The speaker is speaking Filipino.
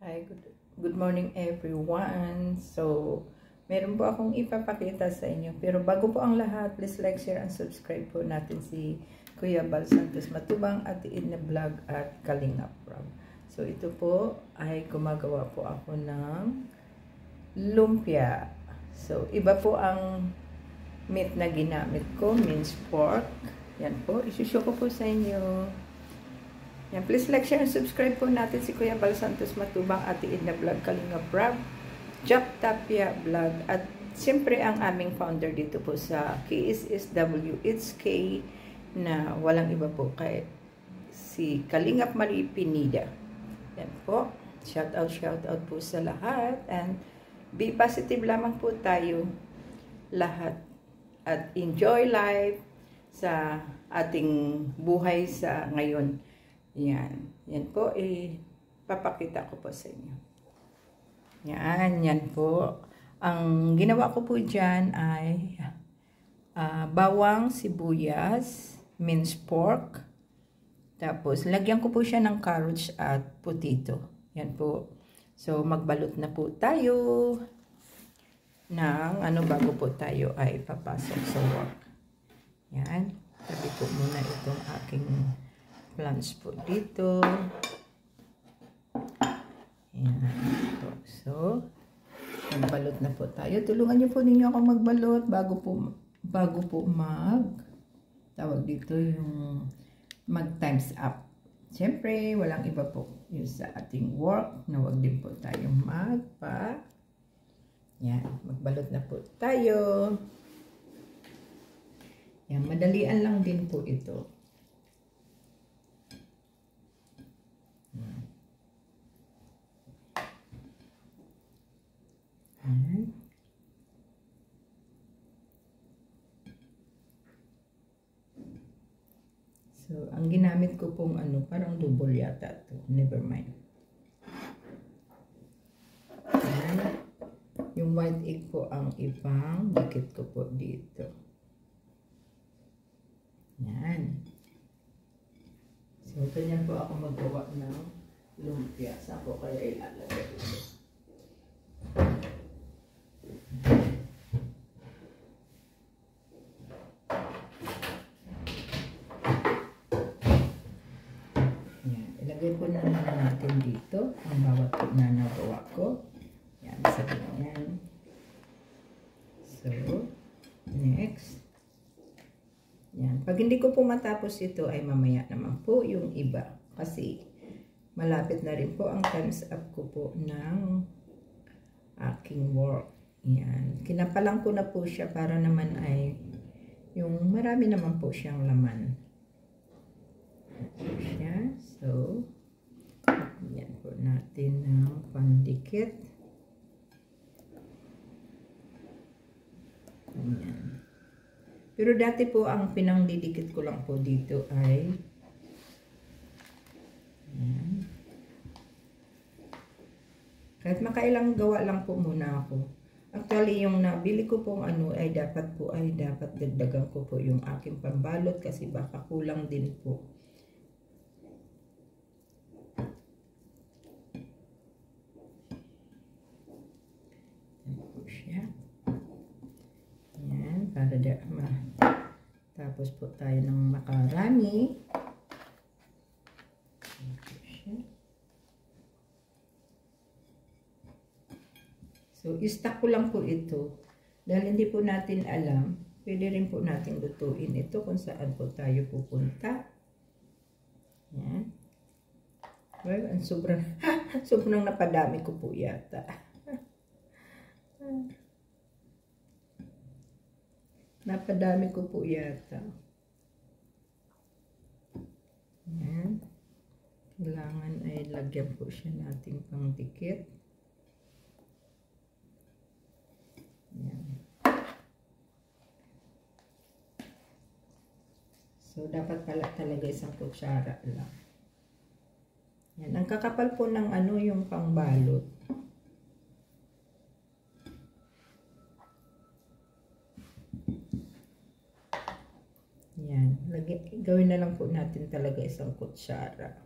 Hi, good morning everyone. So, meron po akong ipapakita sa inyo. Pero bago po ang lahat, please like, share, and subscribe po natin si Kuya Bal Santos Matubang at Edna Vlog at Kalingap Rob. So, ito po ay gumagawa po ako ng lumpia. So, iba po ang meat na ginamit ko, minced pork. Yan po, isushow ko po sa inyo. Yan, please like, share, and subscribe po natin si Kuya Bal Santos Matubang, Ate Edna Vlog, Kalingap Rob, Jack Tapia Vlog, at siyempre ang aming founder dito po sa KSSW, it's K, na walang iba po kay si Kalingap Marie Pinida. Yan po, shout out po sa lahat, and be positive lamang po tayo lahat at enjoy life sa ating buhay sa ngayon. Yan po, papakita ko po sa inyo. Yan po. Ang ginawa ko po dyan ay bawang, sibuyas, minced pork. Tapos, lagyan ko po siya ng carrots at potato. Yan po. So, magbalot na po tayo ng bago po tayo ay papasok sa work. Yan. Tabi ko muna itong aking plants po dito. Ayan po. So, magbalot na po tayo. Tulungan niyo po ninyo akong magbalot bago po tawag dito yung mag times up. Siyempre, walang iba po yung sa ating work na wag din po tayong yan, magbalot na po tayo. Yan, madalian lang din po ito. So, ang ginamit ko pong parang double yata to. Never mind. Ayan. Yung white egg po ang ipang dikit ko po dito. Yan. So, ganyan po ako magawa ng lumpia. Saan po kaya ilalagay ito? Ilagay po na natin dito ang bawat po na nagawa ko. Yan, sa ganyan. So, next. Yan. Pag hindi ko po matapos ito, ay mamaya naman po yung iba. Kasi, malapit na rin po ang times up ko po ng aking work. Yan. Kinapalang ko na po siya para naman ay yung marami naman po siyang laman. So, yan po natin ng pandikit. Yan. Pero dati po ang pinangdidikit ko lang po dito ay yan. Kahit makailang gawa lang po muna ako. Actually, yung nabili ko pong ay dapat dagdagan ko po yung aking pambalot kasi baka kulang din po. Yan, para tapos po tayo ng makarami. So, i-stack ko lang po ito. Dahil hindi po natin alam, pwede rin po natin lutuin ito kung saan po tayo pupunta. Yan. Well, sobrang napadami ko po yata. Napadami ko po yata. Yan. Kailangan ay lagyan po siya nating pangdikit. Yan. So, dapat pala talaga isang kutsara lang. Yan. Ang kakapal po ng yung pangbalot. Yan. Gawin na lang po natin talaga isang kutsara.